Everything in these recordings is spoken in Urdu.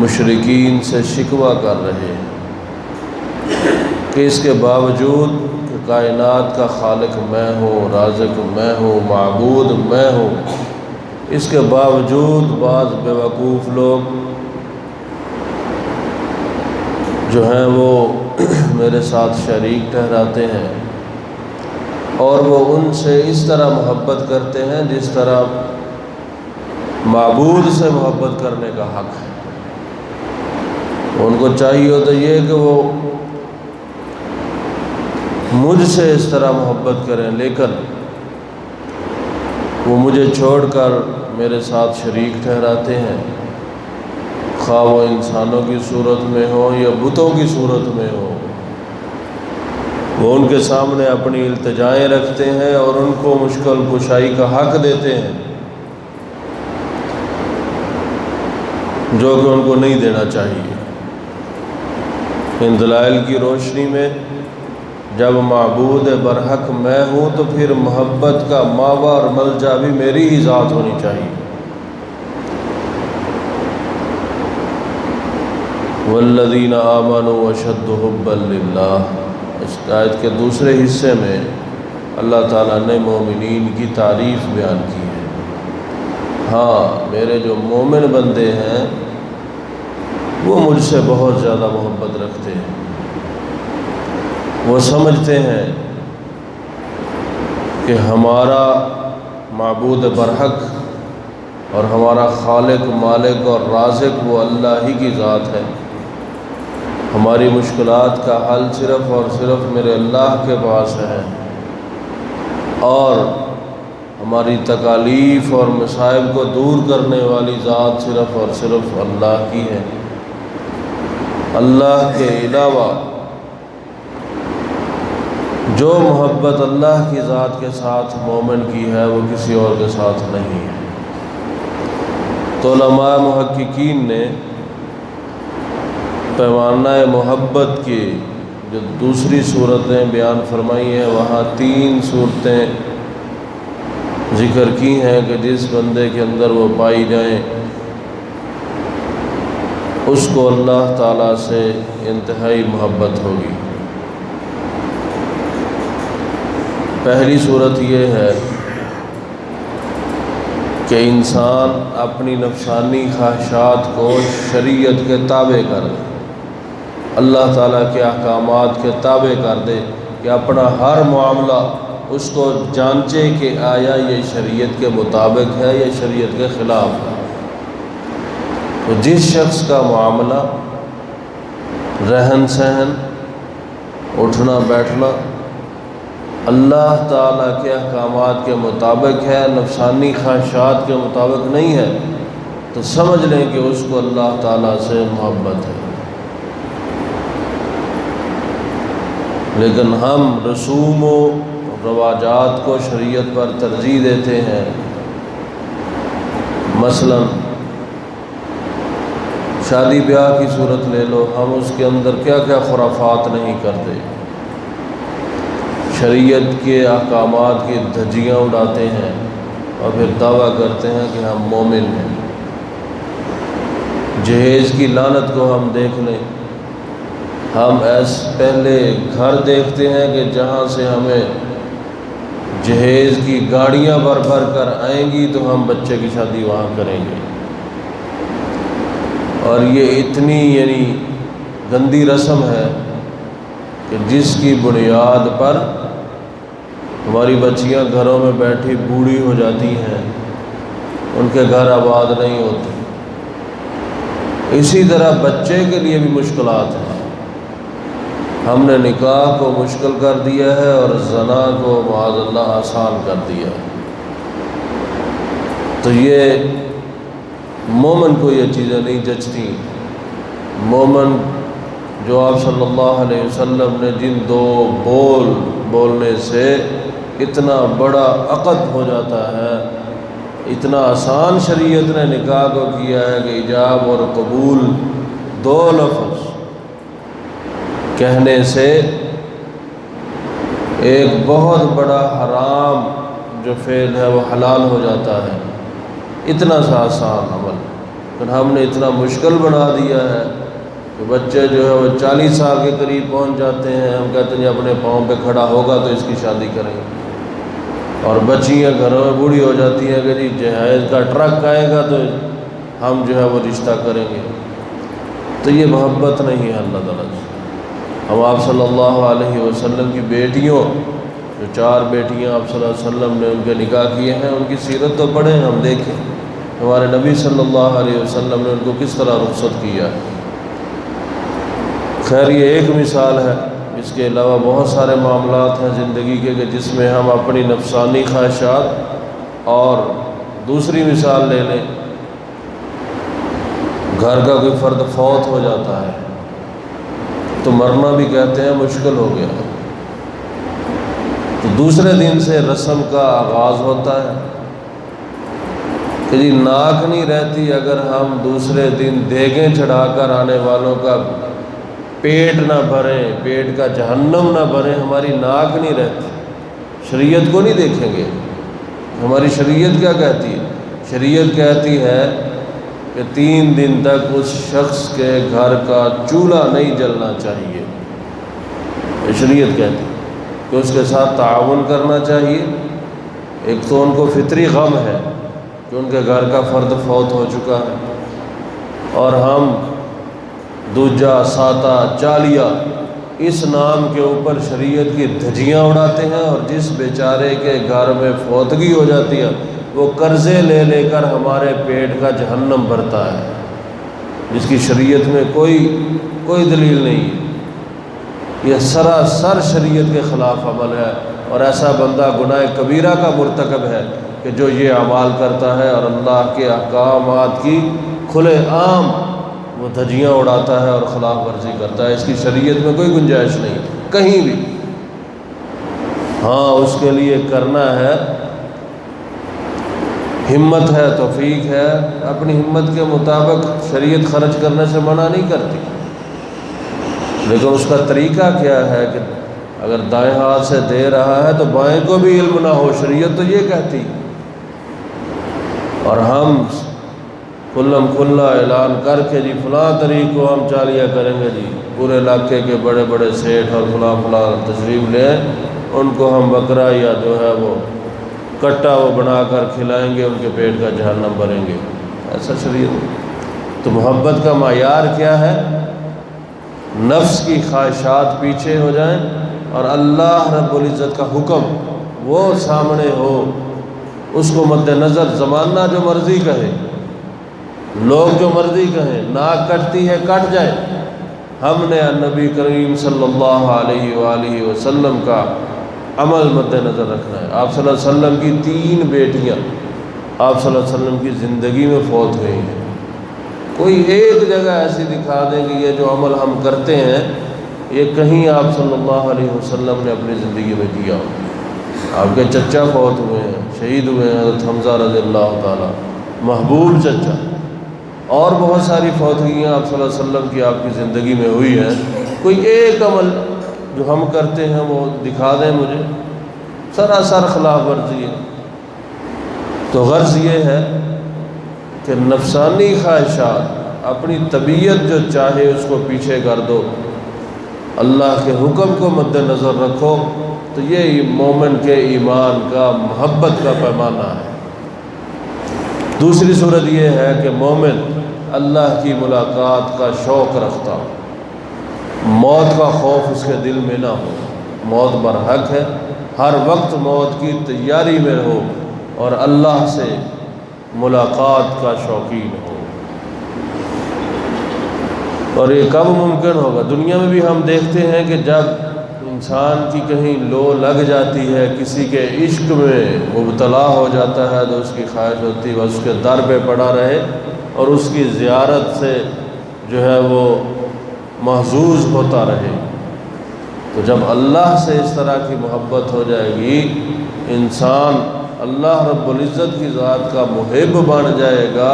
مشرکین سے شکوہ کر رہے ہیں کہ اس کے باوجود کہ کائنات کا خالق میں ہوں، رازق میں ہوں، معبود میں ہوں، اس کے باوجود بعض بیوقوف لوگ جو ہیں وہ میرے ساتھ شریک ٹھہراتے ہیں، اور وہ ان سے اس طرح محبت کرتے ہیں جس طرح معبود سے محبت کرنے کا حق ہے۔ ان کو چاہیے ہوتا یہ کہ وہ مجھ سے اس طرح محبت کریں، لیکن وہ مجھے چھوڑ کر میرے ساتھ شریک ٹھہراتے ہیں، خواہ وہ انسانوں کی صورت میں ہو یا بتوں کی صورت میں ہو۔ وہ ان کے سامنے اپنی التجائیں رکھتے ہیں اور ان کو مشکل کشائی کا حق دیتے ہیں، جو کہ ان کو نہیں دینا چاہیے۔ ان دلائل کی روشنی میں جب معبود برحق میں ہوں تو پھر محبت کا ماوا اور ملجا بھی میری ہی ذات ہونی چاہیے۔ والذین آمنوا اشد حبا للہ، اس آیت کے دوسرے حصے میں اللہ تعالیٰ نے مومنین کی تعریف بیان کی ہے۔ ہاں، میرے جو مومن بندے ہیں وہ مجھ سے بہت زیادہ محبت رکھتے ہیں۔ وہ سمجھتے ہیں کہ ہمارا معبود برحق اور ہمارا خالق، مالک اور رازق وہ اللہ ہی کی ذات ہے۔ ہماری مشکلات کا حل صرف اور صرف میرے اللہ کے پاس ہے، اور ہماری تکالیف اور مصائب کو دور کرنے والی ذات صرف اور صرف اللہ کی ہے۔ اللہ کے علاوہ جو محبت اللہ کی ذات کے ساتھ مومن کی ہے وہ کسی اور کے ساتھ نہیں ہے۔ تو علماء محققین نے پیمانہ محبت کی جو دوسری صورتیں بیان فرمائی ہیں، وہاں 3 صورتیں ذکر کی ہیں کہ جس بندے کے اندر وہ پائی جائیں اس کو اللہ تعالیٰ سے انتہائی محبت ہوگی۔ پہلی صورت یہ ہے کہ انسان اپنی نفسانی خواہشات کو شریعت کے تابع کر دے، اللہ تعالیٰ کے احکامات کے تابع کر دے، کہ اپنا ہر معاملہ اس کو جانچے کہ آیا یہ شریعت کے مطابق ہے یا شریعت کے خلاف ہے۔ تو جس شخص کا معاملہ، رہن سہن، اٹھنا بیٹھنا اللہ تعالیٰ کے احکامات کے مطابق ہے، نفسانی خواہشات کے مطابق نہیں ہے، تو سمجھ لیں کہ اس کو اللہ تعالیٰ سے محبت ہے۔ لیکن ہم رسوم و رواجات کو شریعت پر ترجیح دیتے ہیں۔ مثلا شادی بیاہ کی صورت لے لو، ہم اس کے اندر کیا کیا خرافات نہیں کرتے، شریعت کے احکامات کی دھجیاں اڑاتے ہیں اور پھر دعویٰ کرتے ہیں کہ ہم مومن ہیں۔ جہیز کی لعنت کو ہم دیکھ لیں، ہم پہلے گھر دیکھتے ہیں کہ جہاں سے ہمیں جہیز کی گاڑیاں بھر بھر کر آئیں گی تو ہم بچے کی شادی وہاں کریں گے، اور یہ اتنی گندی رسم ہے کہ جس کی بنیاد پر ہماری بچیاں گھروں میں بیٹھی بوڑھی ہو جاتی ہیں، ان کے گھر آباد نہیں ہوتے۔ اسی طرح بچے کے لیے بھی مشکلات ہیں۔ ہم نے نکاح کو مشکل کر دیا ہے اور زنا کو معاذ اللہ آسان کر دیا ہے۔ تو یہ مومن کو یہ چیزیں نہیں جچتی۔ مومن جو آپ صلی اللہ علیہ وسلم نے جن 2 بولنے سے اتنا بڑا عقد ہو جاتا ہے، اتنا آسان شریعت نے نکاح کو کیا ہے کہ ایجاب اور قبول 2 لفظ کہنے سے ایک بہت بڑا حرام جو فعل ہے وہ حلال ہو جاتا ہے۔ اتنا سا آسان عمل، لیکن ہم نے اتنا مشکل بنا دیا ہے کہ بچے جو ہے وہ 40 سال کے قریب پہنچ جاتے ہیں، ہم کہتے ہیں اپنے پاؤں پہ کھڑا ہوگا تو اس کی شادی کریں گے، اور بچیاں گھروں میں بوڑھی ہو جاتی ہیں کہ جی جہیز کا ٹرک آئے گا تو ہم جو ہے وہ رشتہ کریں گے۔ تو یہ محبت نہیں ہے اللہ تعالیٰ سے۔ ہم آپ صلی اللہ علیہ وسلم کی بیٹیوں، جو 4 بیٹیاں آپ صلی اللہ علیہ وسلم نے ان کے نکاح کیے ہیں، ان کی سیرت تو پڑھیں، ہم دیکھیں ہمارے نبی صلی اللہ علیہ وسلم نے ان کو کس طرح رخصت کیا ہے۔ خیر یہ ایک مثال ہے، اس کے علاوہ بہت سارے معاملات ہیں زندگی کے کہ جس میں ہم اپنی نفسانی خواہشات، اور دوسری مثال لے لیں، گھر کا کوئی فرد فوت ہو جاتا ہے تو مرنا بھی کہتے ہیں مشکل ہو گیا، تو دوسرے دن سے رسم کا آغاز ہوتا ہے کہ جی ناک نہیں رہتی اگر ہم دوسرے دن دیگیں چڑھا کر آنے والوں کا پیٹ نہ بھریں، پیٹ کا جہنم نہ بھریں، ہماری ناک نہیں رہتی۔ شریعت کو نہیں دیکھیں گے، ہماری شریعت کیا کہتی ہے؟ شریعت کہتی ہے کہ 3 دن تک اس شخص کے گھر کا چولہا نہیں جلنا چاہیے۔ یہ شریعت کہتی ہے کہ اس کے ساتھ تعاون کرنا چاہیے۔ ایک تو ان کو فطری غم ہے کہ ان کے گھر کا فرد فوت ہو چکا ہے، اور ہم دوجا، ساتا، چالیا اس نام کے اوپر شریعت کی دھجیاں اڑاتے ہیں، اور جس بیچارے کے گھر میں فوتگی ہو جاتی ہے وہ قرضے لے لے کر ہمارے پیٹ کا جہنم بھرتا ہے، جس کی شریعت میں کوئی دلیل نہیں ہے۔ یہ سراسر شریعت کے خلاف عمل ہے، اور ایسا بندہ گناہ کبیرہ کا مرتکب ہے کہ جو یہ اعمال کرتا ہے اور اللہ کے احکامات کی کھلے عام وہ دھجیاں اڑاتا ہے اور خلاف ورزی کرتا ہے۔ اس کی شریعت میں کوئی گنجائش نہیں کہیں بھی۔ ہاں اس کے لیے کرنا ہے، ہمت ہے، توفیق ہے، اپنی ہمت کے مطابق شریعت خرچ کرنے سے منع نہیں کرتی، لیکن اس کا طریقہ کیا ہے کہ اگر دائیں ہاتھ سے دے رہا ہے تو بائیں کو بھی علم نہ ہو، شریعت تو یہ کہتی، اور ہم کھلم کھلا اعلان کر کے جی فلاں طریق کو ہم چالیہ کریں گے، جی پورے علاقے کے بڑے بڑے سیٹھ اور فلاں تشریف لیں، ان کو ہم بکرا یا جو ہے وہ کٹا وہ بنا کر کھلائیں گے، ان کے پیٹ کا جہنم بھریں گے۔ ایسا شریعت۔ تو محبت کا معیار کیا ہے؟ نفس کی خواہشات پیچھے ہو جائیں اور اللہ رب العزت کا حکم وہ سامنے ہو، اس کو مد نظر، زمانہ جو مرضی کہے، لوگ جو مرضی کہیں، ناک کٹتی ہے کٹ جائے، ہم نے نبی کریم صلی اللہ علیہ وآلہ وسلم کا عمل مد نظر رکھنا ہے۔ آپ صلی اللہ علیہ وسلم کی 3 بیٹیاں آپ صلی اللہ علیہ وسلم کی زندگی میں فوت ہوئی ہیں، کوئی ایک جگہ ایسی دکھا دیں کہ یہ جو عمل ہم کرتے ہیں یہ کہیں آپ صلی اللہ علیہ وسلم نے اپنی زندگی میں کیا ہو۔ آپ کے چچا فوت ہوئے ہیں، شہید ہوئے ہیں، حضرت حمزہ رضی اللہ تعالیٰ، محبوب چچا، اور بہت ساری فوتگیاں آپ صلی اللہ علیہ وسلم کی آپ کی زندگی میں ہوئی ہیں، کوئی ایک عمل جو ہم کرتے ہیں وہ دکھا دیں مجھے، سراسر خلاف ورزی ہے۔ تو غرض یہ ہے کہ نفسانی خواہشات، اپنی طبیعت جو چاہے اس کو پیچھے کر دو، اللہ کے حکم کو مد نظر رکھو، تو یہ مومن کے ایمان کا، محبت کا پیمانہ ہے۔ دوسری صورت یہ ہے کہ مومن اللہ کی ملاقات کا شوق رکھتا ہو، موت کا خوف اس کے دل میں نہ ہو، موت برحق ہے، ہر وقت موت کی تیاری میں رہو اور اللہ سے ملاقات کا شوقین ہو۔ اور یہ کب ممکن ہوگا؟ دنیا میں بھی ہم دیکھتے ہیں کہ جب انسان کی کہیں لو لگ جاتی ہے، کسی کے عشق میں مبتلا ہو جاتا ہے، تو اس کی خواہش ہوتی ہے بس اس کے در پہ پڑا رہے اور اس کی زیارت سے جو ہے وہ محظوظ ہوتا رہے۔ تو جب اللہ سے اس طرح کی محبت ہو جائے گی، انسان اللہ رب العزت کی ذات کا محب بن جائے گا،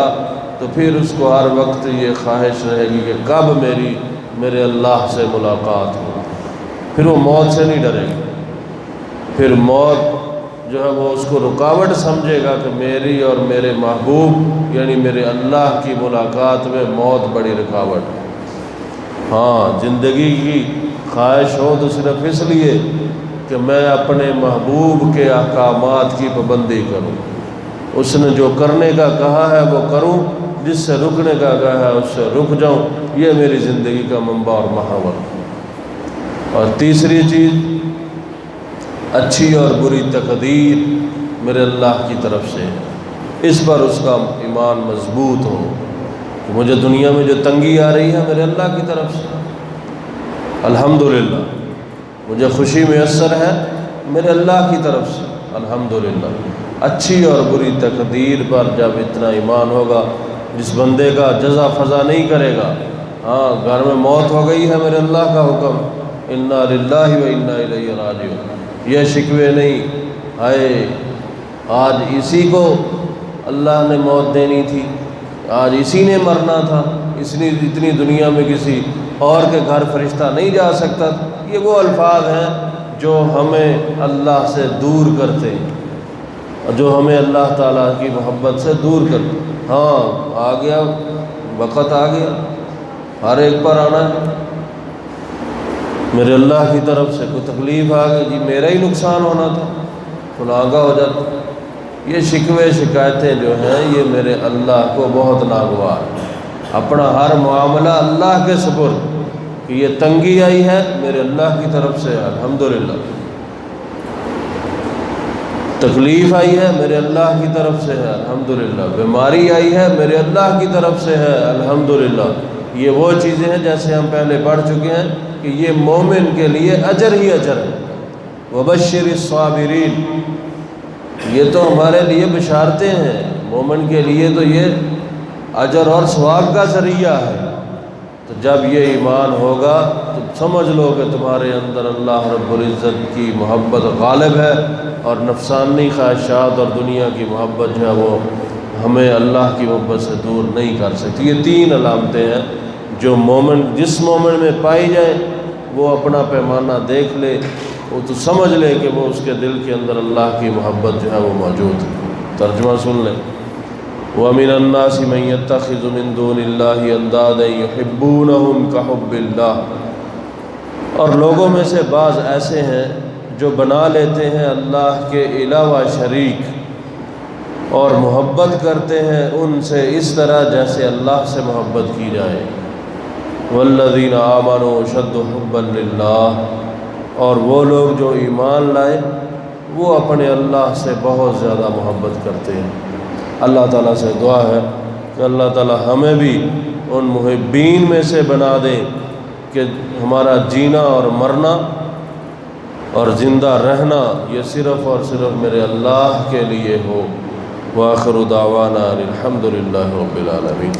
تو پھر اس کو ہر وقت یہ خواہش رہے گی کہ کب میرے اللہ سے ملاقات ہو۔ پھر وہ موت سے نہیں ڈرے گا، پھر موت جو ہے وہ اس کو رکاوٹ سمجھے گا کہ میری اور میرے محبوب یعنی میرے اللہ کی ملاقات میں موت بڑی رکاوٹ ہے۔ ہاں، زندگی کی خواہش ہو تو صرف اس لیے کہ میں اپنے محبوب کے احکامات کی پابندی کروں، اس نے جو کرنے کا کہا ہے وہ کروں، جس سے رکنے کا کہا ہے اس سے رک جاؤں، یہ میری زندگی کا منبع اور محور۔ اور تیسری چیز، اچھی اور بری تقدیر میرے اللہ کی طرف سے ہے، اس پر اس کا ایمان مضبوط ہو کہ مجھے دنیا میں جو تنگی آ رہی ہے میرے اللہ کی طرف سے، الحمدللہ مجھے خوشی میسر ہے میرے اللہ کی طرف سے، الحمدللہ۔ اچھی اور بری تقدیر پر جب اتنا ایمان ہوگا، جس بندے کا جزا فضا نہیں کرے گا، ہاں گھر میں موت ہو گئی ہے میرے اللہ کا حکم، انا للہ و انا الیہ راجعون، یہ شکوے نہیں، ہائے آج اسی کو اللہ نے موت دینی تھی، آج اسی نے مرنا تھا، اتنی دنیا میں کسی اور کے گھر فرشتہ نہیں جا سکتا۔ یہ وہ الفاظ ہیں جو ہمیں اللہ سے دور کرتے ہیں، جو ہمیں اللہ تعالیٰ کی محبت سے دور کرتے ہیں۔ ہاں آ گیا وقت، آ گیا، ہر ایک پر آنا ہے، میرے اللہ کی طرف سے کوئی تکلیف آ گئی، جی میرا ہی نقصان ہونا تھا، فلاں کا ہو جاتا۔ یہ شکوے شکایتیں جو ہیں یہ میرے اللہ کو بہت ناگوار ہے۔ اپنا ہر معاملہ اللہ کے سپرد کہ یہ تنگی آئی ہے میرے اللہ کی طرف سے، الحمدللہ، تکلیف آئی ہے میرے اللہ کی طرف سے ہے، الحمدللہ، بیماری آئی ہے میرے اللہ کی طرف سے ہے، الحمدللہ۔ یہ وہ چیزیں ہیں جیسے ہم پہلے پڑھ چکے ہیں کہ یہ مومن کے لیے اجر ہی اجر ہے۔ وبشر الصابرین، یہ تو ہمارے لیے بشارتیں ہیں، مومن کے لیے تو یہ اجر اور ثواب کا ذریعہ ہے۔ تو جب یہ ایمان ہوگا تو سمجھ لو کہ تمہارے اندر اللہ رب العزت کی محبت غالب ہے، اور نفسانی خواہشات اور دنیا کی محبت جو ہے وہ ہمیں اللہ کی محبت سے دور نہیں کر سکتی۔ یہ تین علامتیں ہیں جو جس مومن میں پائی جائے وہ اپنا پیمانہ دیکھ لے، وہ تو سمجھ لے کہ وہ اس کے دل کے اندر اللہ کی محبت جو ہے وہ موجود ہے۔ ترجمہ سن لیں، وَمِنَ النَّاسِ مَن يَتَّخِذُ مِن دُونِ اللَّهِ أَندَادًا يُحِبُّونَهُمْ كَحُبِّ اللَّهِ، اور لوگوں میں سے بعض ایسے ہیں جو بنا لیتے ہیں اللہ کے علاوہ شریک، اور محبت کرتے ہیں ان سے اس طرح جیسے اللہ سے محبت کی جائے۔ وَالَّذِينَ آمَنُوا أَشَدُّ حُبًّا لِلَّهِ، اور وہ لوگ جو ایمان لائے وہ اپنے اللہ سے بہت زیادہ محبت کرتے ہیں۔ اللہ تعالیٰ سے دعا ہے کہ اللہ تعالیٰ ہمیں بھی ان محبین میں سے بنا دے کہ ہمارا جینا اور مرنا اور زندہ رہنا یہ صرف اور صرف میرے اللہ کے لیے ہو۔ وآخر دعوانا الحمد للہ رب العالمین۔